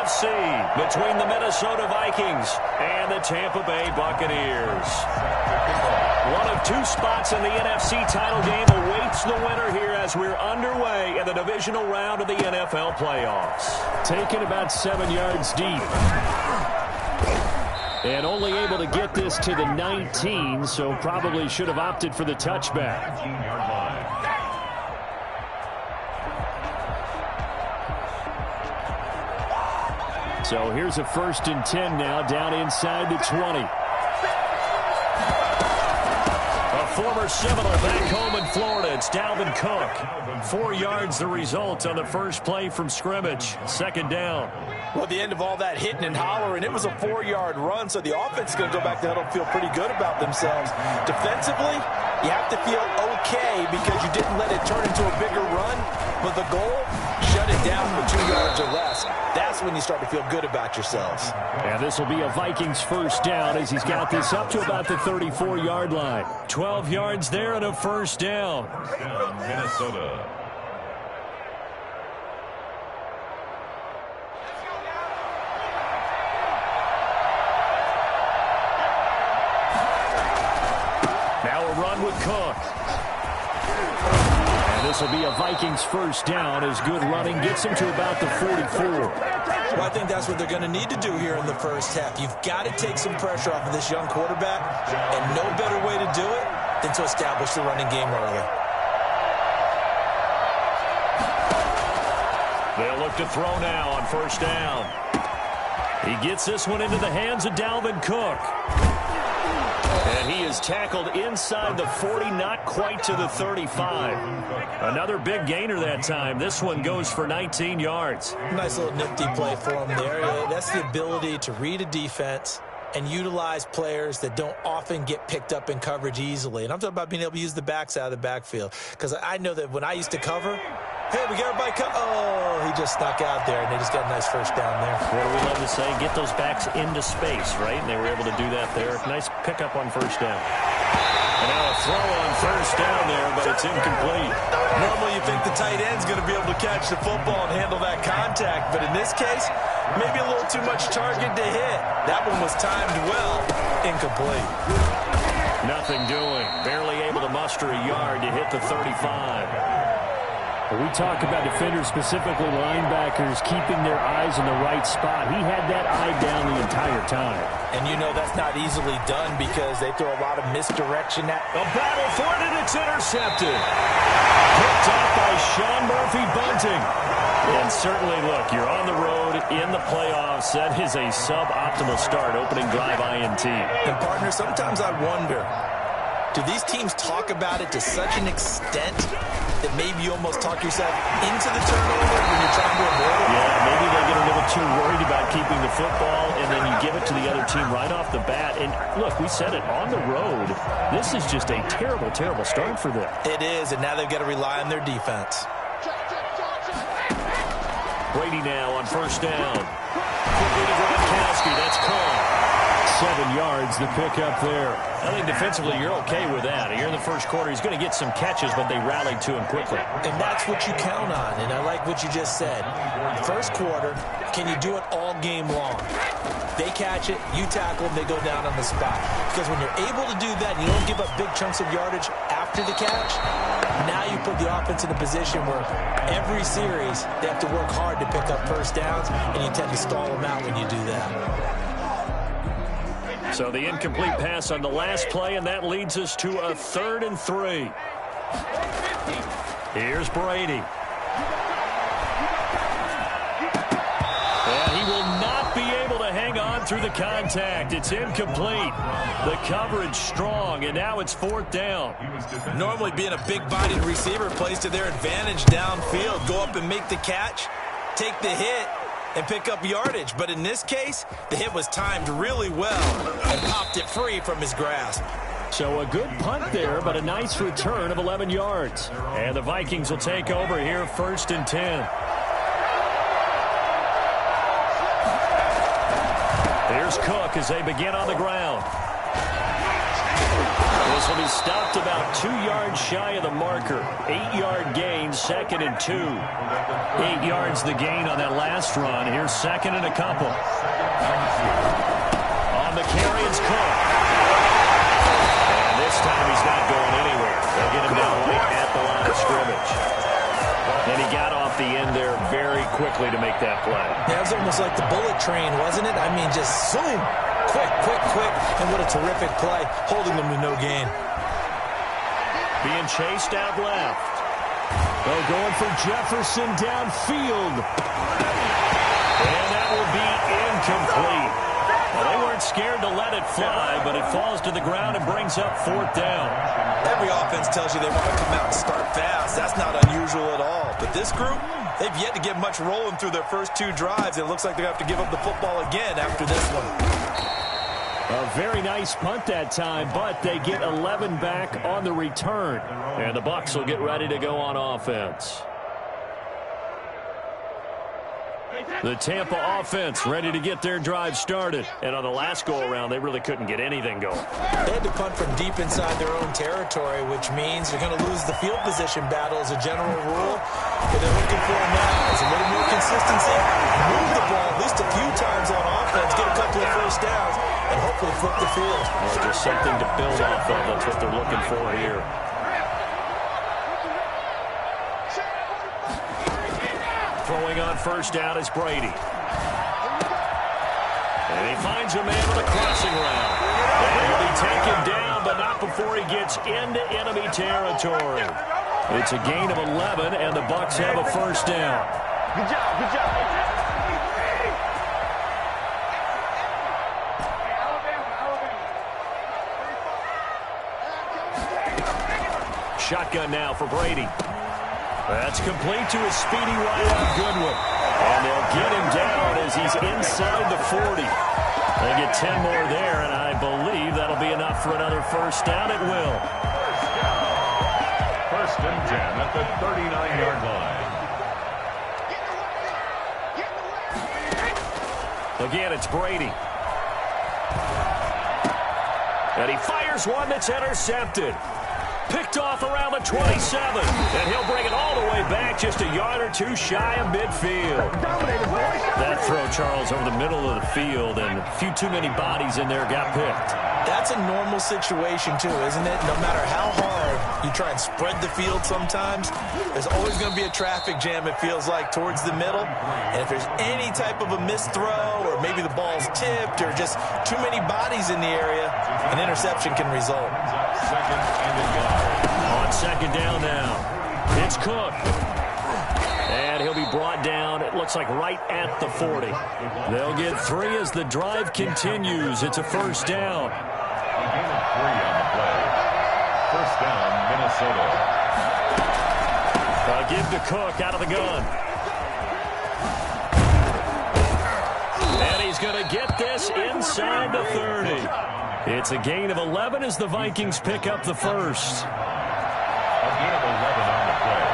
NFC between the Minnesota Vikings and the Tampa Bay Buccaneers. One of two spots in the NFC title game awaits the winner here as we're underway in the divisional round of the NFL playoffs. Taken about 7 yards deep. And only able to get this to the 19, so probably should have opted for the touchback. So here's a 1st and 10 now, down inside the 20. Former Seminole back home in Florida. It's Dalvin Cook. 4 yards the result on the first play from scrimmage. 2nd down. Well, the end of all that hitting and hollering, it was a 4-yard run, so the offense is going to go back to huddle and feel pretty good about themselves. Defensively, you have to feel okay because you didn't let it turn into a bigger run, but the goal, shut it down for 2 yards or less. That's when you start to feel good about yourselves. And this will be a Vikings 1st down as he's got this up to about the 34-yard line. 12 yards there and a 1st down. Minnesota. Now a run with Cook. And this will be a Vikings 1st down as good running gets him to about the 44. Well, I think that's what they're going to need to do here in the first half. You've got to take some pressure off of this young quarterback, and no better way to do it than to establish the running game early. They'll look to throw now on 1st down. He gets this one into the hands of Dalvin Cook. And he is tackled inside the 40, not quite to the 35. Another big gainer that time. This one goes for 19 yards. Nice little nifty play for him there. That's the ability to read a defense and utilize players that don't often get picked up in coverage easily. And I'm talking about being able to use the backs out of the backfield. Because I know that when I used to cover, hey, we got everybody oh, he just snuck out there, and they just got a nice 1st down there. What do we love to say? Get those backs into space, right? And they were able to do that there. Nice pickup on 1st down. And now a throw on 1st down there, but it's incomplete. Normally you think the tight end's going to be able to catch the football and handle that contact, but in this case, maybe a little too much target to hit. That one was timed well. Incomplete. Nothing doing. Barely able to muster a yard to hit the 35. We talk about defenders, specifically linebackers, keeping their eyes in the right spot. He had that eye down the entire time. And you know that's not easily done because they throw a lot of misdirection at. A battle for it, and it's intercepted. Picked up by Sean Murphy Bunting. And certainly, look, you're on the road in the playoffs. That is a suboptimal start, opening drive INT. And, partner, sometimes I wonder, do these teams talk about it to such an extent that maybe you almost talk yourself into the turnover when you're trying to avoid it? Yeah, maybe they get a little too worried about keeping the football, and then you give it to the other team right off the bat. And, look, we said it, on the road, this is just a terrible, terrible start for them. It is, and now they've got to rely on their defense. Brady now on 1st down. Quickly to Gronkowski, that's caught. 7 yards, the pickup there. I think defensively you're okay with that. Here in the first quarter, he's going to get some catches, but they rallied to him quickly. And that's what you count on, and I like what you just said. First quarter, can you do it all game long? They catch it, you tackle them, they go down on the spot. Because when you're able to do that and you don't give up big chunks of yardage after the catch, now you put the offense in a position where every series they have to work hard to pick up 1st downs, and you tend to stall them out when you do that. So the incomplete pass on the last play, and that leads us to a 3rd and 3. Here's Brady. And he will not be able to hang on through the contact. It's incomplete. The coverage strong, and now it's 4th down. Normally being a big-bodied receiver plays to their advantage downfield. Go up and make the catch, take the hit, and pick up yardage. But in this case, the hit was timed really well and popped it free from his grasp. So a good punt there, but a nice return of 11 yards. And the Vikings will take over here, 1st and 10. Here's Cook as they begin on the ground. This will be stopped about 2 yards shy of the marker. 8-yard gain, 2nd and 2. 8 yards the gain on that last run. Here's 2nd and a couple. On the carry, it's Cook. And this time he's not going anywhere. They'll get him down right at the line of scrimmage. And he got off the end there very quickly to make that play. That was almost like the bullet train, wasn't it? I mean, just zoom. Quick, quick, quick. And what a terrific play, holding them to no gain. Being chased out left. They're going for Jefferson downfield. And that will be incomplete. Well, they weren't scared to let it fly, but it falls to the ground and brings up 4th down. Every offense tells you they want to come out and start fast. That's not unusual at all. But this group, they've yet to get much rolling through their first 2 drives. It looks like they have to give up the football again after this one. A very nice punt that time, but they get 11 back on the return. And the Bucs will get ready to go on offense. The Tampa offense ready to get their drive started. And on the last go-around, they really couldn't get anything going. They had to punt from deep inside their own territory, which means you're going to lose the field position battle as a general rule. What they're looking for now is a little more consistency, move the ball at least a few times on offense, get a couple of first downs, and hopefully flip the field. Well, just something to build off of. That's what they're looking for here. Throwing on first down is Brady. And he finds a man on the crossing route. And he'll be taken down, but not before he gets into enemy territory. It's a gain of 11, and the Bucs have a first down. Good job, good job. Shotgun now for Brady. That's complete to his speedy wide out Goodwin. And they'll get him down as he's inside the 40. They get 10 more there, and I believe that'll be enough for another first down. It will. First and 10 at the 39-yard line. Again, it's Brady. And he fires one that's intercepted. Picked off around the 27. And he'll bring it all the way back just a yard or 2 shy of midfield. That throw, Charles, over the middle of the field, and a few too many bodies in there got picked. That's a normal situation, too, isn't it? No matter how hard you try and spread the field sometimes, there's always going to be a traffic jam, it feels like, towards the middle. And if there's any type of a missed throw, or maybe the ball's tipped, or just too many bodies in the area, an interception can result. On second down now, it's Cook. And he'll be brought down, it looks like right at the 40. They'll get 3 as the drive continues. It's a first down. A gain of 3 on the play. First down, Minnesota. A give to Cook out of the gun. And he's going to get this inside the 30. It's a gain of 11 as the Vikings pick up the first. A gain of 11 on the play.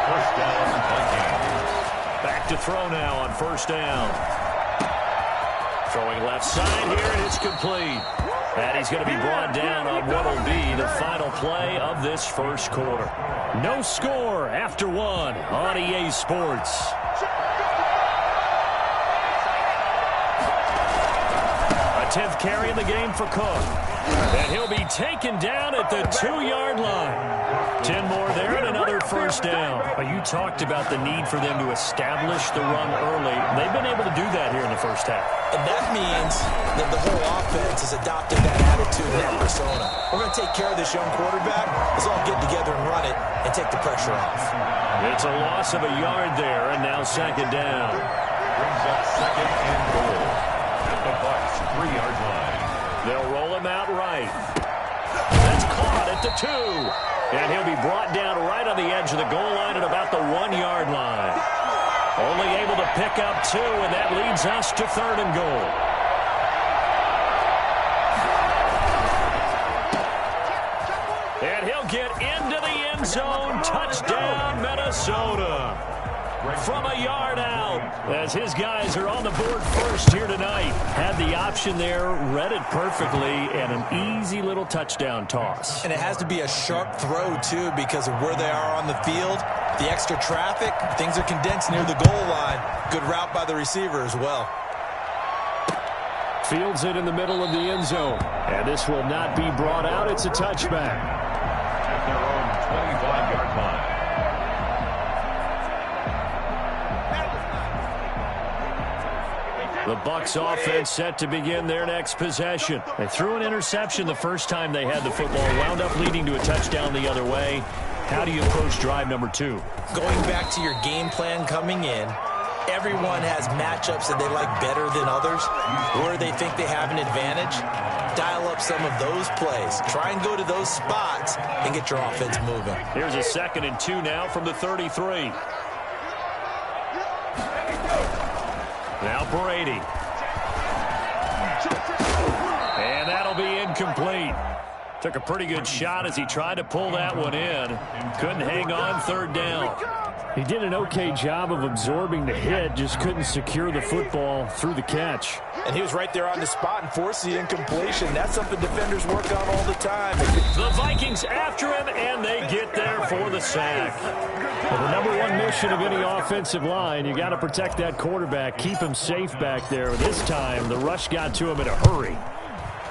First down, Vikings. Back to throw now on first down. Throwing left side here, and it's complete. And he's going to be brought down on what will be the final play of this first quarter. No score after 1 on EA Sports. A 10th carry in the game for Cook. And he'll be taken down at the 2-yard line. 10 more there and another first down. You talked about the need for them to establish the run early. They've been able to do that here in the first half. And that means that the whole offense has adopted that attitude and that persona. We're going to take care of this young quarterback. Let's all get together and run it and take the pressure off. It's a loss of a yard there, and now second down. Brings up second and goal at the Bucs 3-yard line. They'll roll him out right. That's caught at the 2. And he'll be brought down right on the edge of the goal line at about the 1-yard line. Only able to pick up 2, and that leads us to 3rd and goal. And he'll get into the end zone. Touchdown, Minnesota. from a yard out, as his guys are on the board first here tonight. Had the option there, read it perfectly, and an easy little touchdown toss. And it has to be a sharp throw, too, because of where they are on the field. The extra traffic, things are condensed near the goal line. Good route by the receiver as well. Fields it in the middle of the end zone. And this will not be brought out. It's a touchback. At their own 25-yard line. The Bucs offense set to begin their next possession. They threw an interception the first time they had the football, wound up leading to a touchdown the other way. How do you approach drive number 2? Going back to your game plan coming in, everyone has matchups that they like better than others, where they think they have an advantage. Dial up some of those plays. Try and go to those spots and get your offense moving. Here's a 2nd and 2 now from the 33. Now Brady. And that'll be incomplete. Took a pretty good shot as he tried to pull that one in. Couldn't hang on 3rd down. He did an okay job of absorbing the hit, just couldn't secure the football through the catch. And he was right there on the spot and forced the incompletion. That's something defenders work on all the time. The Vikings after him, and they get there for the sack. Well, the number one mission of any offensive line, you got to protect that quarterback, keep him safe back there. This time, the rush got to him in a hurry.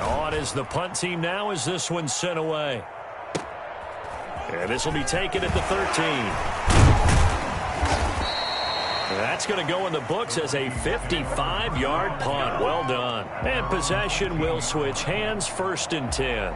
On is the punt team now as this one's sent away. And this will be taken at the 13. That's going to go in the books as a 55-yard punt. Well done. And possession will switch hands, 1st and 10.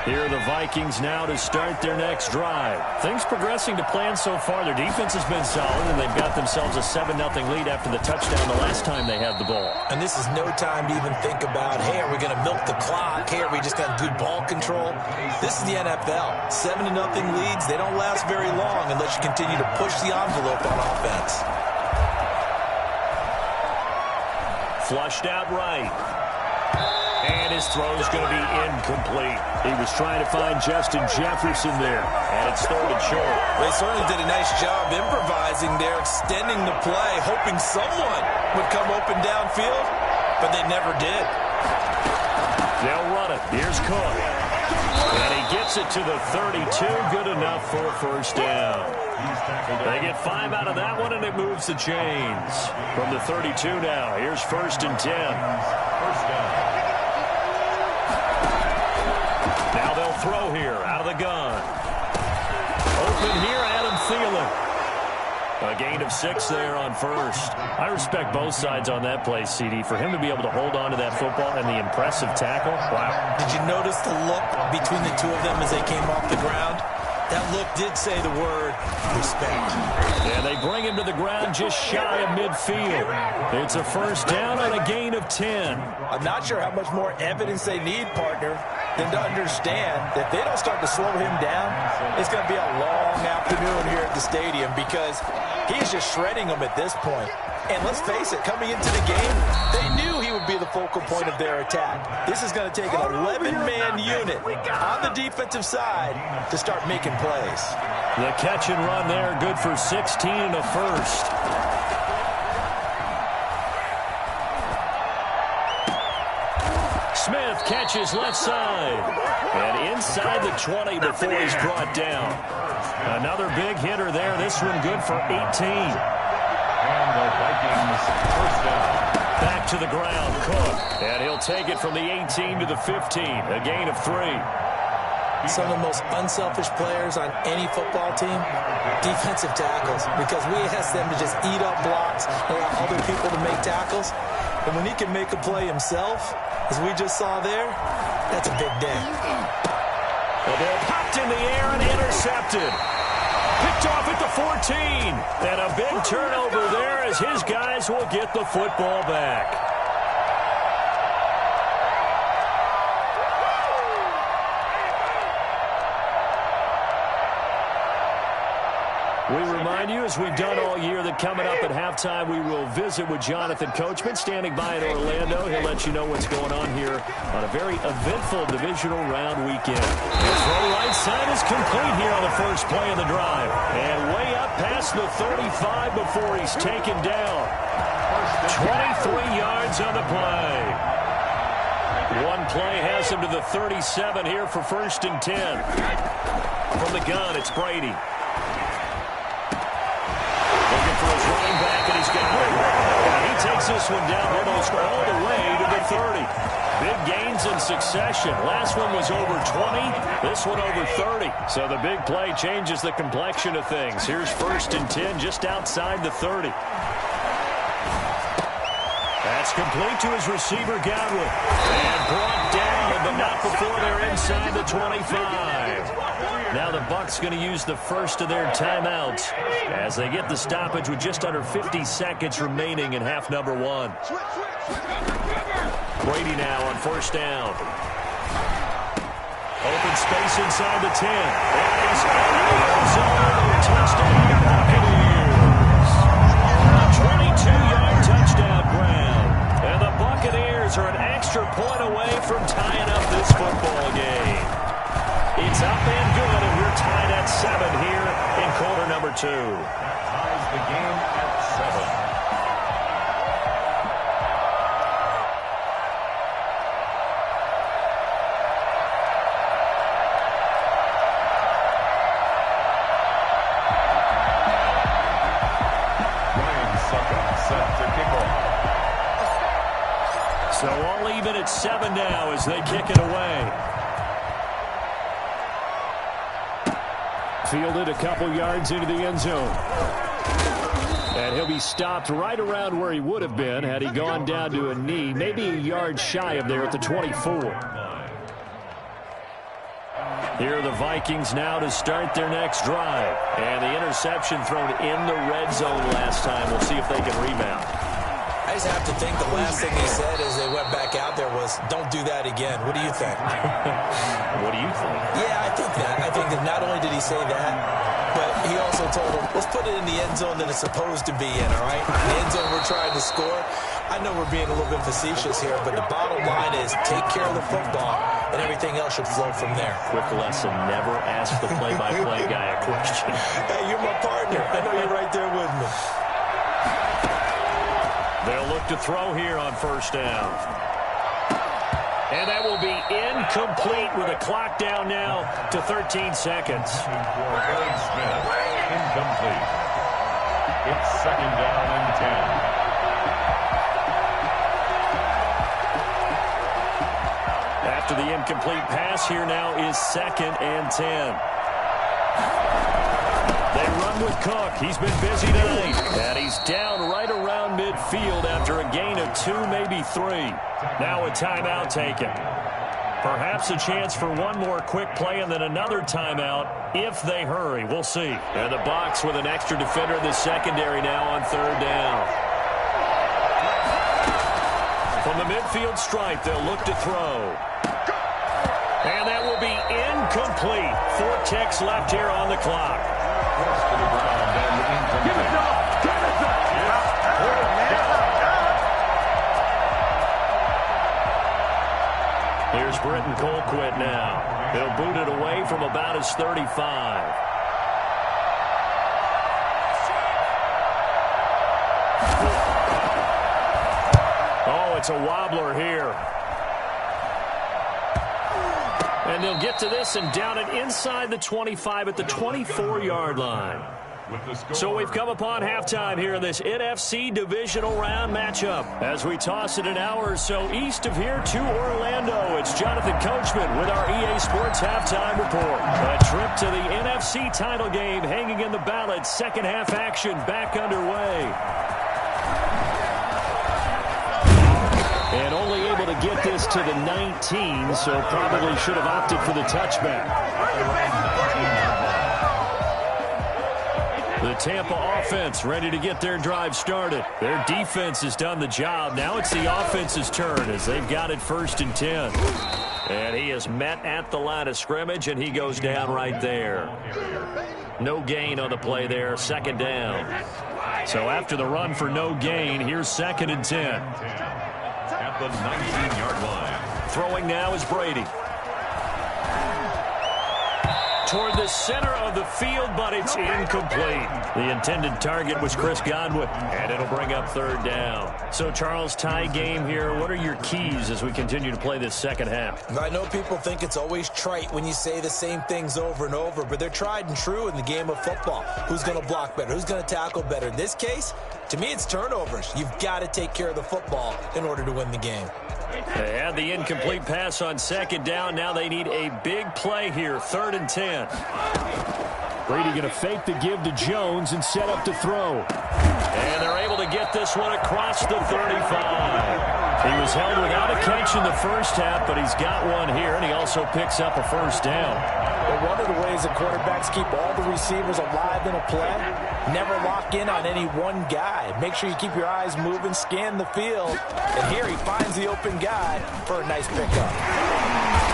Here are the Vikings now to start their next drive. Things progressing to plan so far. Their defense has been solid, and they've got themselves a 7-0 lead after the touchdown the last time they had the ball. And this is no time to even think about, hey, are we going to milk the clock? Hey, are we just going to good ball control? This is the NFL. 7-0 leads, they don't last very long unless you continue to push the envelope on offense. Flushed out right. And his throw is going to be incomplete. He was trying to find Justin Jefferson there. And it's 3rd and short. They certainly did a nice job improvising there, extending the play, hoping someone would come open downfield, but they never did. They'll run it. Here's Cook. And he gets it to the 32. Good enough for a 1st down. They get 5 out of that one, and it moves the chains. From the 32 now, here's 1st and 10. 1st down. Now they'll throw here out of the gun. Open here, Adam Thielen. A gain of 6 there on 1st. I respect both sides on that play, CD. For him to be able to hold on to that football and the impressive tackle, wow. Did you notice the look between the two of them as they came off the ground? That look did say the word respect. And they bring him to the ground just shy of midfield. It's a 1st down on a gain of 10. I'm not sure how much more evidence they need, partner, than to understand that if they don't start to slow him down, it's going to be a long afternoon here at the stadium because he is just shredding them at this point. And let's face it, coming into the game, they knew he would be the focal point of their attack. This is going to take an 11-man unit on the defensive side to start making plays. The catch and run there, good for 16 and a 1st. Smith catches left side. And inside the 20 before he's brought down. Another big hitter there. This one good for 18. And the Vikings 1st down. Back to the ground, Cook. And he'll take it from the 18 to the 15. A gain of 3. Some of the most unselfish players on any football team, defensive tackles, because we ask them to just eat up blocks, allow other people to make tackles. And when he can make a play himself, as we just saw there, that's a big day. The ball popped in the air and intercepted. Picked off at the 14. And a big turnover there as his guys will get the football back. We remind you, as we've done all year, that coming up at halftime, we will visit with Jonathan Coachman, standing by in Orlando. He'll let you know what's going on here on a very eventful divisional round weekend. The throw right side is complete here on the first play of the drive. And way up past the 35 before he's taken down. 23 yards on the play. One play has him to the 37 here for 1st and 10. From the gun, it's Brady. For his running back, and he's got it. And he takes this one down almost all the way to the 30. Big gains in succession. Last one was over 20. This one over 30. So the big play changes the complexion of things. Here's 1st and 10 just outside the 30. That's complete to his receiver, Godwin. And brought down, but not before they're inside the 25. Now the Bucs going to use the first of their timeouts as they get the stoppage with just under 50 seconds remaining in half number 1. Brady now on 1st down. Open space inside the 10. And he's in the end zone. Touchdown Buccaneers. A 22-yard touchdown grab. And the Buccaneers are an extra point away from tying up this football game. It's up and good, and we're tied at 7 here in quarter number 2. That ties the game at 7. Set to kick off. So all even at 7 now as they kick it away. Fielded a couple yards into the end zone. And he'll be stopped right around where he would have been had he gone down to a knee, maybe a yard shy of there at the 24. Here are the Vikings now to start their next drive. And the interception thrown in the red zone last time. We'll see if they can rebound. I just have to think the last thing he said as they went back out there was, don't do that again. What do you think? What do you think? Yeah, I think that. I think that not only did he say that, but he also told him, let's put it in the end zone that it's supposed to be in, all right? The end zone we're trying to score. I know we're being a little bit facetious here, but the bottom line is take care of the football, and everything else should flow from there. Quick lesson, never ask the play-by-play guy a question. Hey, you're my partner. I know you're right there with me. They'll look to throw here on 1st down. And that will be incomplete with a clock down now to 13 seconds. Smith, incomplete. It's 2nd down and 10. After the incomplete pass, here now is 2nd and 10. They run with Cook. He's been busy tonight. And he's down right around midfield after a gain of 2, maybe 3. Now a timeout taken. Perhaps a chance for one more quick play and then another timeout if they hurry. We'll see. And the Bucs with an extra defender in the secondary now on 3rd down. From the midfield stripe, they'll look to throw. And that will be incomplete. 4 ticks left here on the clock. Forced to the ground and incomplete. Give it up! Give it up! Here's Britton Colquitt now. He'll boot it away from about his 35. Oh, it's a wobbler here. And they'll get to this and down it inside the 25 at the 24-yard line. So we've come upon halftime here in this NFC Divisional Round matchup. As we toss it an hour or so east of here to Orlando, it's Jonathan Coachman with our EA Sports Halftime Report. A trip to the NFC title game hanging in the balance. Second half action back underway. And only able to get this to the 19, so probably should have opted for the touchback. The Tampa offense ready to get their drive started. Their defense has done the job. Now it's the offense's turn as they've got it 1st and 10. And he is met at the line of scrimmage, and he goes down right there. No gain on the play there, second down. So after the run for no gain, here's 2nd and 10. At the 19-yard line. Throwing now is Brady. Toward the center of the field, but it's incomplete. The intended target was Chris Godwin, and it'll bring up 3rd down. So, Charles, tie game here. What are your keys as we continue to play this second half? I know people think it's always trite when you say the same things over and over, but they're tried and true in the game of football. Who's going to block better? Who's going to tackle better? In this case, to me, it's turnovers. You've got to take care of the football in order to win the game. They had the incomplete pass on 2nd down. Now they need a big play here, 3rd and 10. Brady going to fake the give to Jones and set up to throw. And they're able to get this one across the 35. He was held without a catch in the first half, but he's got one here, and he also picks up a 1st down. Well, one of the ways that quarterbacks keep all the receivers alive in a play, never lock in on any one guy. Make sure you keep your eyes moving, scan the field, and here he finds the open guy for a nice pickup.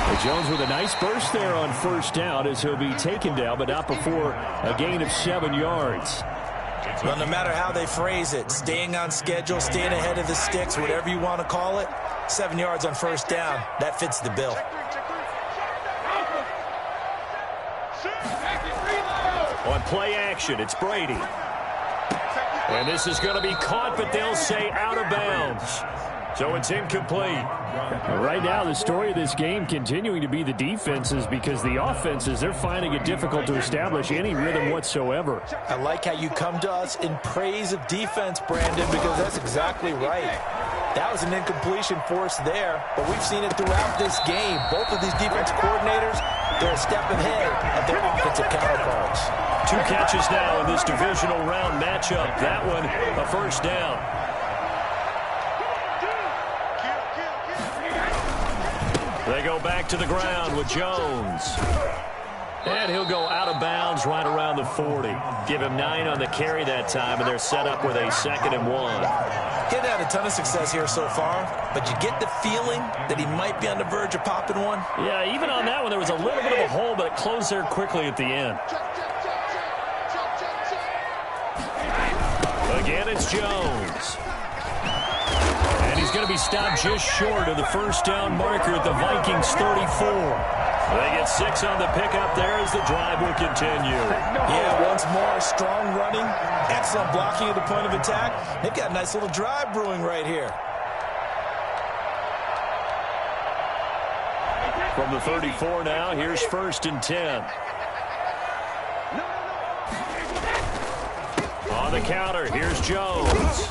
Well, Jones with a nice burst there on 1st down as he'll be taken down, but not before a gain of 7 yards. Well, no matter how they phrase it, staying on schedule, staying ahead of the sticks, whatever you want to call it, 7 yards on 1st down, that fits the bill. On play action, it's Brady. And this is going to be caught, but they'll say out of bounds. So it's incomplete. Right now, the story of this game continuing to be the defenses, because the offenses, they're finding it difficult to establish any rhythm whatsoever. I like how you come to us in praise of defense, Brandon, because that's exactly right. That was an incompletion forced there, but we've seen it throughout this game. Both of these defense coordinators, they're a step ahead of their offensive counterparts. 2 catches now in this divisional round matchup. That one, a 1st down. They go back to the ground with Jones. And he'll go out of bounds right around the 40. Give him 9 on the carry that time, and they're set up with a 2nd and 1. He's had a ton of success here so far, but you get the feeling that he might be on the verge of popping one. Yeah, even on that one, there was a little bit of a hole, but it closed there quickly at the end. Again, it's Jones. And he's going to be stopped just short of the 1st down marker at the Vikings 34. They get 6 on the pickup there as the drive will continue. Yeah, once more, strong running, excellent blocking at the point of attack. They've got a nice little drive brewing right here. From the 34 now, here's 1st and 10. On the counter, here's Jones.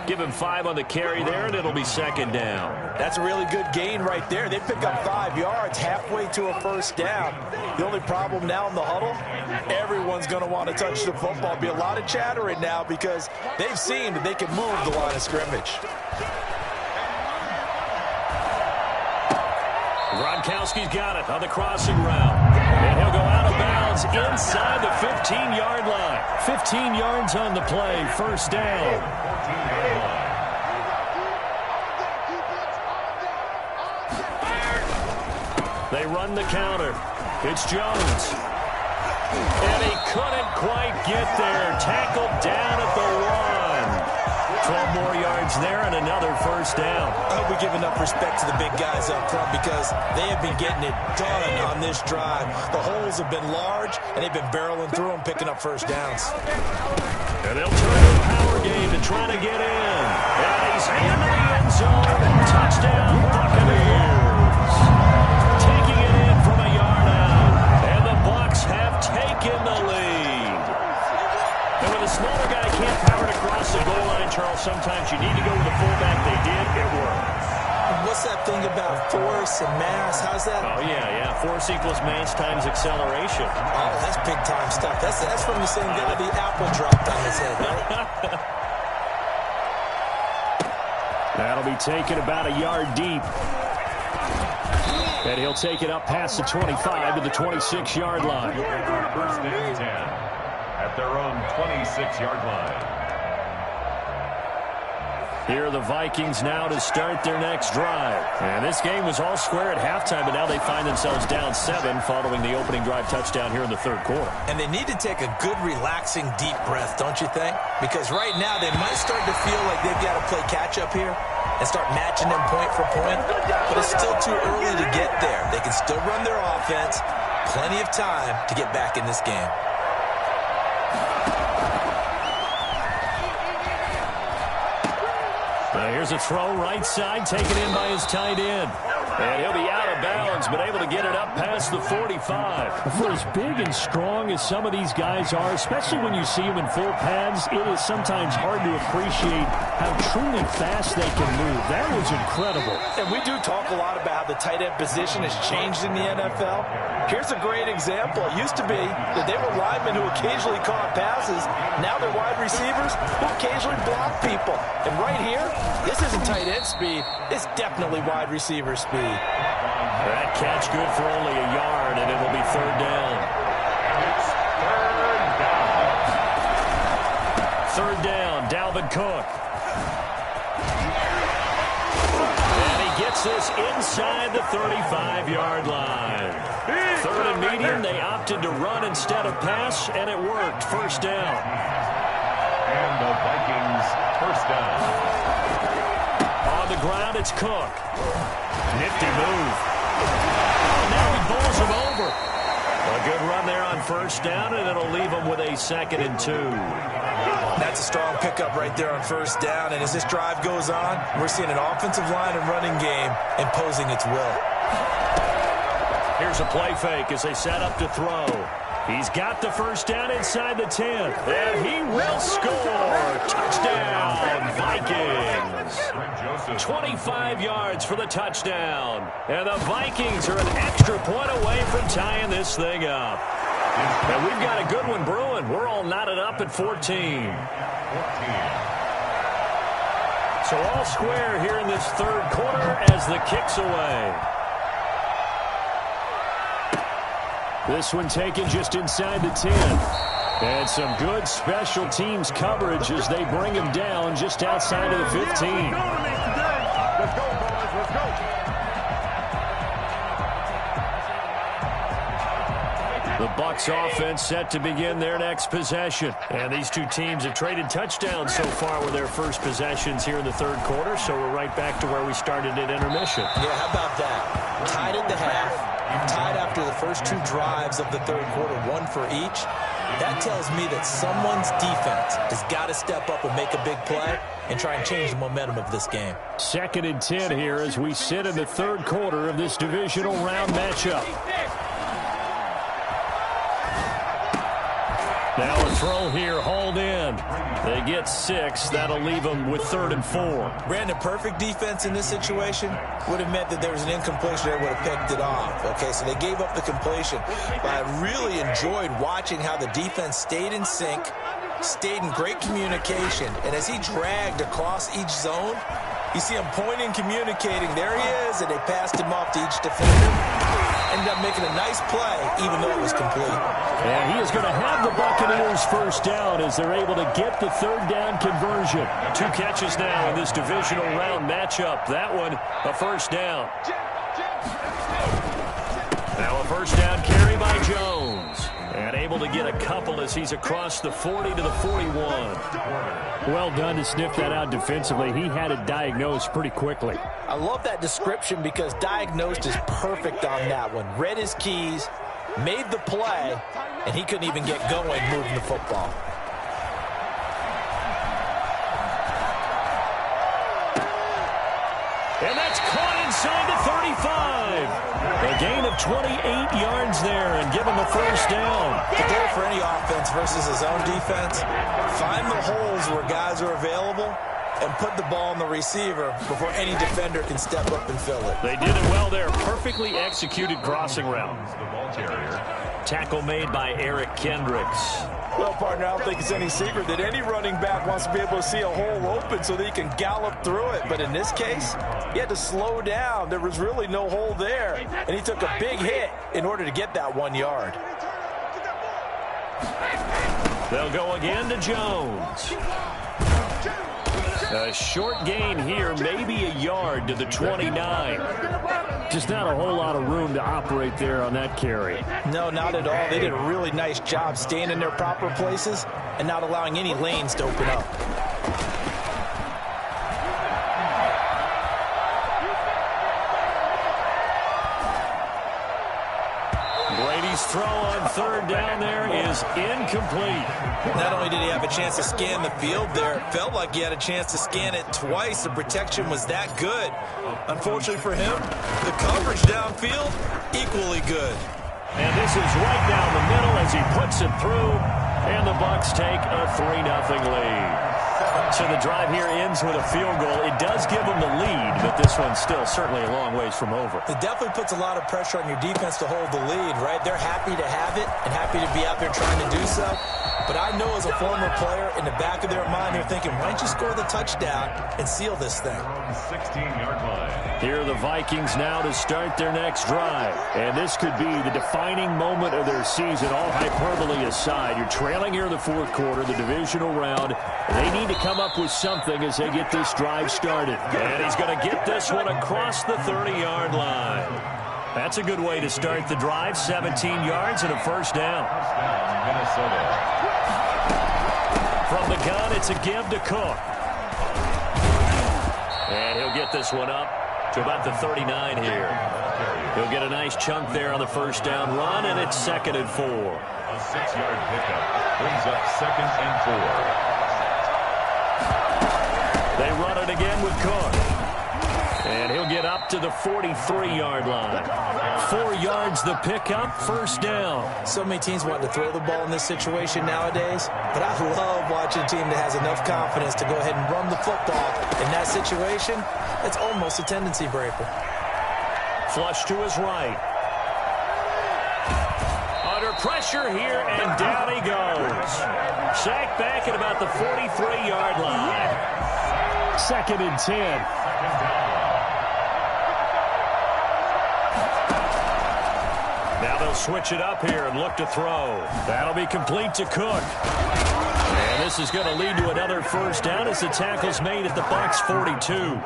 Give him 5 on the carry there, and it'll be 2nd down. That's a really good gain right there. They pick up 5 yards halfway to a 1st down. The only problem now in the huddle, everyone's going to want to touch the football. Be a lot of chattering now because they've seen that they can move the line of scrimmage. Gronkowski's got it on the crossing route. And he'll go out of bounds inside the 15-yard line. 15 yards on the play, 1st down. They run the counter. It's Jones. And he couldn't quite get there. Tackled down at the 1. 12 more yards there and another 1st down. I hope we give enough respect to the big guys up front because they have been getting it done on this drive. The holes have been large, and they've been barreling through them, picking up 1st downs. And they'll turn to a power game to try to get in. And he's in the end zone. Touchdown, Buccaneers. Taking it in from a yard out. And the Bucs have taken the lead. And when the smaller guy can't power it across the goal line, Charles, sometimes you need to go with the fullback. They did. It worked. What's that thing about force and mass? How's that? Oh, yeah. Force equals mass times acceleration. Oh, that's big-time stuff. That's from the same guy the apple dropped on his head, right? That'll be taken about a yard deep. And he'll take it up past the 25 to the 26-yard line. 1st and 10 at their own 26-yard line. Here are the Vikings now to start their next drive. And this game was all square at halftime, but now they find themselves down 7 following the opening drive touchdown here in the third quarter. And they need to take a good, relaxing, deep breath, don't you think? Because right now they might start to feel like they've got to play catch-up here and start matching them point for point. But it's still too early to get there. They can still run their offense. Plenty of time to get back in this game. Here's a throw right side, taken in by his tight end. And he'll be out of bounds, but able to get it up past the 45. For as big and strong as some of these guys are, especially when you see them in full pads, it is sometimes hard to appreciate how truly fast they can move. That was incredible. And we do talk a lot about how the tight end position has changed in the NFL. Here's a great example. It used to be that they were linemen who occasionally caught passes. Now they're wide receivers who occasionally block people. And right here, this isn't tight end speed. It's definitely wide receiver speed. That catch good for only a yard, and it'll be third down. Third down, Dalvin Cook. And he gets this inside the 35-yard line. Third and medium, they opted to run instead of pass, and it worked. First down. And the Vikings first down. On the ground, it's Cook. Nifty move. Oh, now he bowls him over. A good run there on first down, and it'll leave him with a 2nd and 2. That's a strong pickup right there on first down. And as this drive goes on, we're seeing an offensive line and running game imposing its will. Here's a play fake as they set up to throw. He's got the first down inside the 10. And he will score. Touchdown, Vikings. 25 yards for the touchdown. And the Vikings are an extra point away from tying this thing up. And we've got a good one brewing. We're all knotted up at 14. So all square here in this third quarter as the kick's away. This one taken just inside the 10. And some good special teams coverage as they bring him down just outside of the 15. Let's go, boys. Let's go. The Bucs offense set to begin their next possession. And these two teams have traded touchdowns so far with their first possessions here in the third quarter. So we're right back to where we started at intermission. Yeah, how about that? Tied at the half. Tied after the first 2 drives of the third quarter, 1 for each. That tells me that someone's defense has got to step up and make a big play and try and change the momentum of this game. 2nd and 10 here as we sit in the third quarter of this divisional round matchup. Now a throw here, hauled in. They get 6. That'll leave them with 3rd and 4. Brandon, perfect defense in this situation would have meant that there was an incompletion. They would have picked it off. Okay, so they gave up the completion. But I really enjoyed watching how the defense stayed in sync, stayed in great communication. And as he dragged across each zone, you see him pointing, communicating. There he is, and they passed him off to each defender. Ended up making a nice play, even though it was complete. And he is going to have the Buccaneers first down as they're able to get the third down conversion. 2 catches now in this divisional round matchup. That one, a first down. Now a first down carry by Jones. And able to get a couple as he's across the 40 to the 41. Well done to sniff that out defensively. He had it diagnosed pretty quickly. I love that description because diagnosed is perfect on that one. Read his keys, made the play, and he couldn't even get going moving the football. And that's caught inside the 35. A gain of 28 yards there and give him the first down. The goal for any offense versus his own defense, find the holes where guys are available and put the ball on the receiver before any defender can step up and fill it. They did it well there. Perfectly executed crossing route. Tackle made by Eric Kendricks. Well, partner, I don't think it's any secret that any running back wants to be able to see a hole open so that he can gallop through it. But in this case, he had to slow down. There was really no hole there. And he took a big hit in order to get that 1 yard. They'll go again to Jones. A short gain here, maybe a yard to the 29. Just not a whole lot of room to operate there on that carry. No, not at all. They did a really nice job staying in their proper places and not allowing any lanes to open up. Brady's throw on third down there is incomplete. Not only did he have a chance to scan the field there, it felt like he had a chance to scan it twice. The protection was that good. Unfortunately for him, the coverage downfield, equally good. And this is right down the middle as he puts it through, and the Bucs take a 3-0 lead. So the drive here ends with a field goal. It does give them the lead, but this one's still certainly a long ways from over. It definitely puts a lot of pressure on your defense to hold the lead, right? They're happy to have it and happy to be out there trying to do so. But I know as a former player, in the back of their mind, they're thinking, why don't you score the touchdown and seal this thing? 16-yard line. Here are the Vikings now to start their next drive. And this could be the defining moment of their season, all hyperbole aside. You're trailing here in the fourth quarter, the divisional round. They need to come up with something as they get this drive started. And he's going to get this one across the 30-yard line. That's a good way to start the drive. 17 yards and a first down. Minnesota. From the gun, it's a give to Cook. And he'll get this one up to about the 39 here. He'll get a nice chunk there on the first down run, and it's 2nd and 4. A 6-yard pickup brings up 2nd and 4. They run it again with Cook. And he'll get up to the 43-yard line. 4 yards the pickup, first down. So many teams want to throw the ball in this situation nowadays, but I love watching a team that has enough confidence to go ahead and run the football. In that situation, it's almost a tendency breaker. Flush to his right. Under pressure here, and down he goes. Sacked back at about the 43-yard line. 2nd and 10. Now they'll switch it up here and look to throw. That'll be complete to Cook. And this is going to lead to another first down as the tackle's made at the Bucs 42.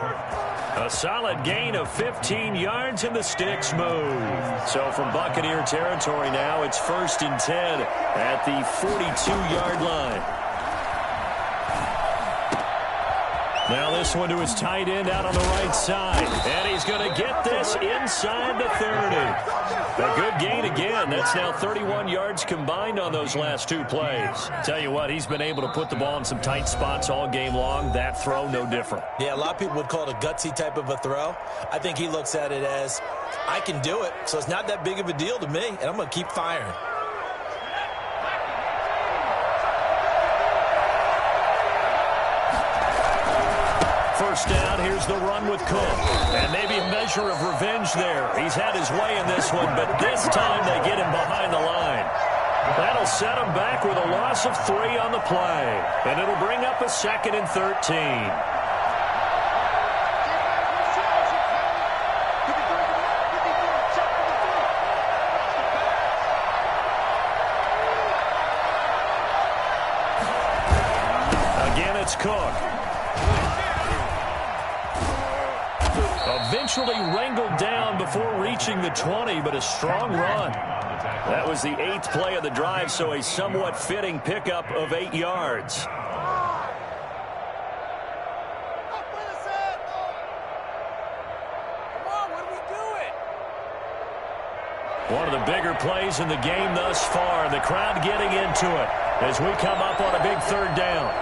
A solid gain of 15 yards and the sticks move. So from Buccaneer territory now, it's 1st and 10 at the 42-yard line. Now this one to his tight end out on the right side. And he's going to get this inside the 30. A good gain again. That's now 31 yards combined on those last 2 plays. Tell you what, he's been able to put the ball in some tight spots all game long. That throw, no different. Yeah, a lot of people would call it a gutsy type of a throw. I think he looks at it as, I can do it, so it's not that big of a deal to me, and I'm going to keep firing. First down, here's the run with Cook. And maybe a measure of revenge there. He's had his way in this one, but this time they get him behind the line. That'll set him back with a loss of 3 on the play. And it'll bring up a 2nd and 13. Again, it's Cook. Eventually wrangled down before reaching the 20, but a strong run. That was the 8th play of the drive, so a somewhat fitting pickup of 8 yards. One of the bigger plays in the game thus far, the crowd getting into it as we come up on a big 3rd down.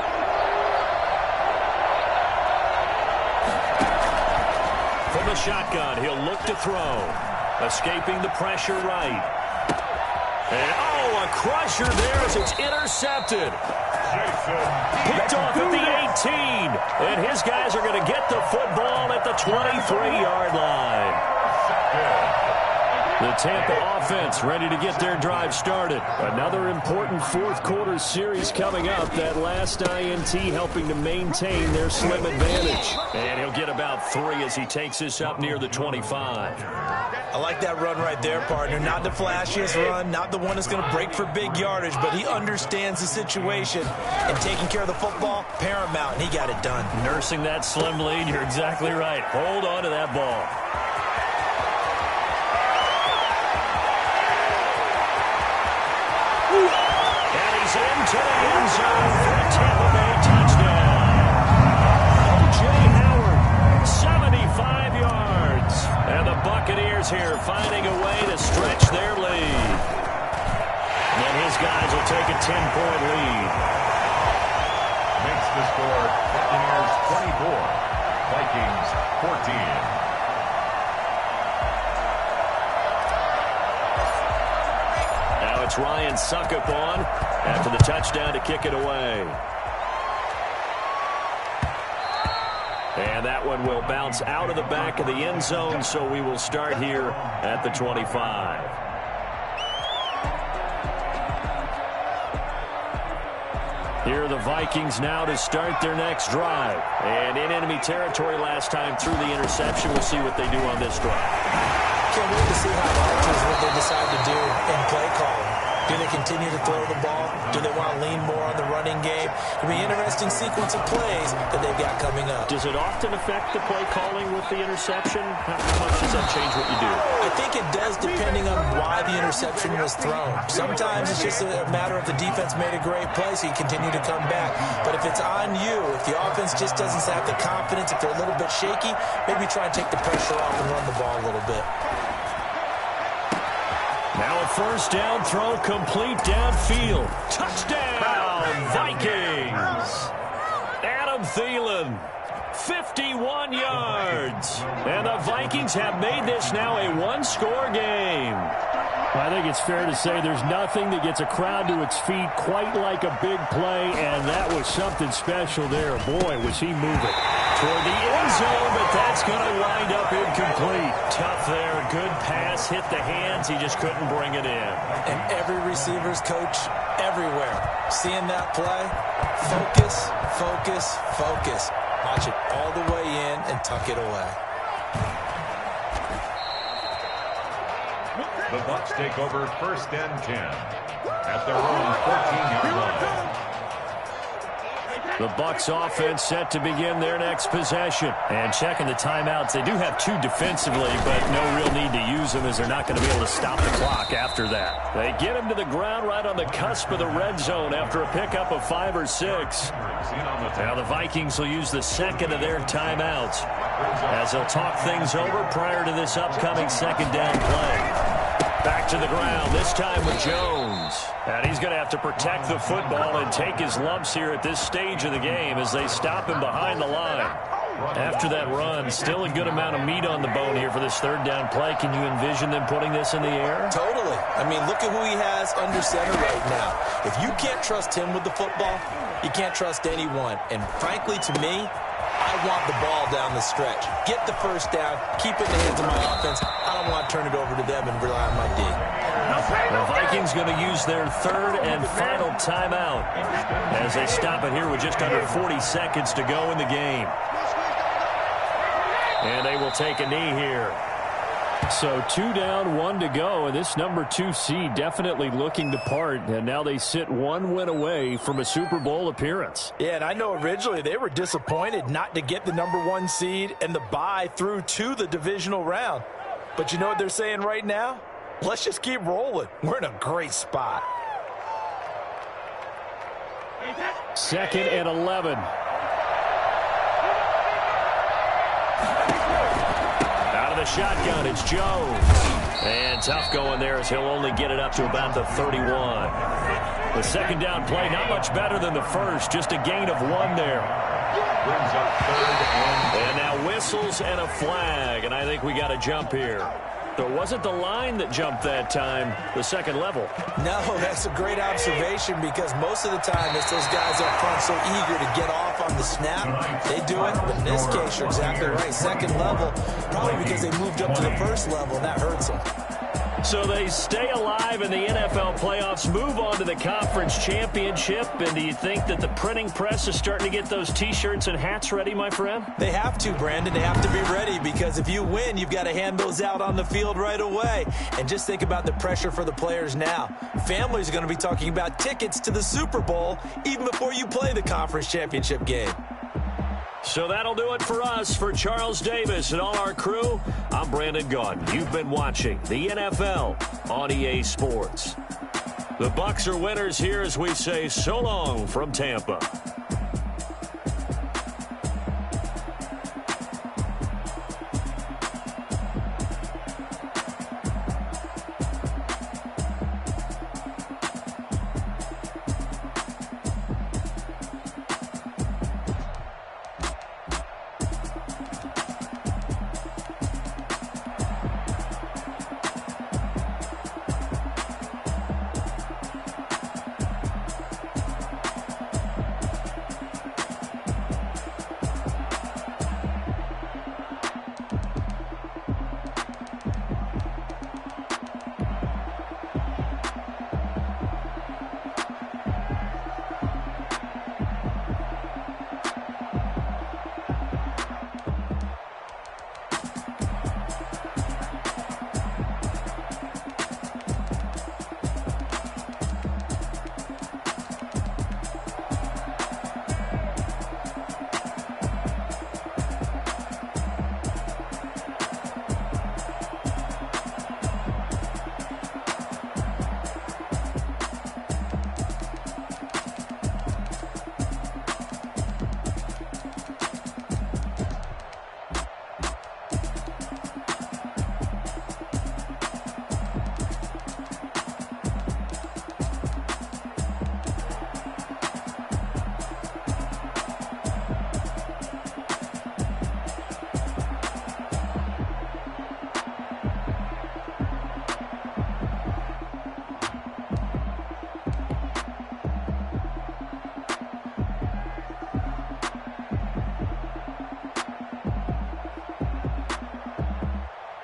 From the shotgun, he'll look to throw. Escaping the pressure right. And, oh, a crusher there as it's intercepted. Picked off at the 18. And his guys are going to get the football at the 23-yard line. The Tampa offense ready to get their drive started. Another important fourth quarter series coming up. That last INT helping to maintain their slim advantage. And he'll get about 3 as he takes this up near the 25. I like that run right there, partner. Not the flashiest run, not the one that's going to break for big yardage, but he understands the situation, and taking care of the football, paramount, and he got it done. Nursing that slim lead, you're exactly right. Hold on to that ball. And he's into the end zone for a Tampa Bay touchdown. O.J. Howard, 75 yards. And the Buccaneers here finding a way to stretch their lead. And his guys will take a 10-point lead. Makes the score Buccaneers 24, Vikings 14. It's Ryan Suckup on after the touchdown to kick it away. And that one will bounce out of the back of the end zone, so we will start here at the 25. Here are the Vikings now to start their next drive. And in enemy territory last time through the interception. We'll see what they do on this drive. Can't wait to see how it alters what they decide to do in play calling. Do they continue to throw the ball? Do they want to lean more on the running game? It'll be an interesting sequence of plays that they've got coming up. Does it often affect the play calling with the interception? How much does that change what you do? I think it does depending on why the interception was thrown. Sometimes it's just a matter of the defense made a great play, so you continue to come back. But if it's on you, if the offense just doesn't have the confidence, if they're a little bit shaky, maybe try and take the pressure off and run the ball a little bit. Now a first down throw complete downfield. Touchdown, Vikings. Adam Thielen, 51 yards. And the Vikings have made this now a one-score game. I think it's fair to say there's nothing that gets a crowd to its feet quite like a big play, and that was something special there. Boy, was he moving. Toward the end zone, but that's going to wind up incomplete. Tough there. Good pass. Hit the hands. He just couldn't bring it in. And every receiver's coach everywhere. Seeing that play, focus, focus, focus. Watch it all the way in and tuck it away. The Bucs take over first and 10 at their own 14-yard line. The Bucs offense set to begin their next possession. And checking the timeouts. They do have 2 defensively, but no real need to use them as they're not going to be able to stop the clock after that. They get him to the ground right on the cusp of the red zone after a pickup of 5 or 6. Now the Vikings will use the second of their timeouts as they'll talk things over prior to this upcoming second down play. Back to the ground, this time with Jones. And he's going to have to protect the football and take his lumps here at this stage of the game as they stop him behind the line. After that run, still a good amount of meat on the bone here for this third down play. Can you envision them putting this in the air? Totally. I mean, look at who he has under center right now. If you can't trust him with the football, you can't trust anyone. And frankly, to me, I want the ball down the stretch. Get the first down, keep it in the hands of my offense. I don't want to turn it over to them and rely on my D. The Vikings going to use their third and final timeout as they stop it here with just under 40 seconds to go in the game. And they will take a knee here. So 2 down, 1 to go, and this number 2 seed definitely looking the part, and now they sit 1 win away from a Super Bowl appearance. Yeah, and I know originally they were disappointed not to get the number 1 seed and the bye through to the divisional round. But you know what they're saying right now? Let's just keep rolling. We're in a great spot. 2nd and 11. Shotgun, it's Jones. And tough going there as he'll only get it up to about the 31. The second down play, not much better than the first, just a gain of 1 there. Brings up third and now whistles and a flag, and I think we got a jump here. So it wasn't the line that jumped that time, the second level. No, that's a great observation because most of the time it's those guys up front so eager to get off on the snap. They do it, but in this case, you're exactly right. Second level, probably because they moved up to the first level, and that hurts them. So they stay alive in the NFL playoffs, move on to the conference championship. And do you think that the printing press is starting to get those T-shirts and hats ready, my friend? They have to, Brandon. They have to be ready because if you win, you've got to hand those out on the field right away. And just think about the pressure for the players now. Families are going to be talking about tickets to the Super Bowl even before you play the conference championship game. So that'll do it for us. For Charles Davis and all our crew, I'm Brandon Gaudin. You've been watching the NFL on EA Sports. The Bucs are winners here as we say so long from Tampa.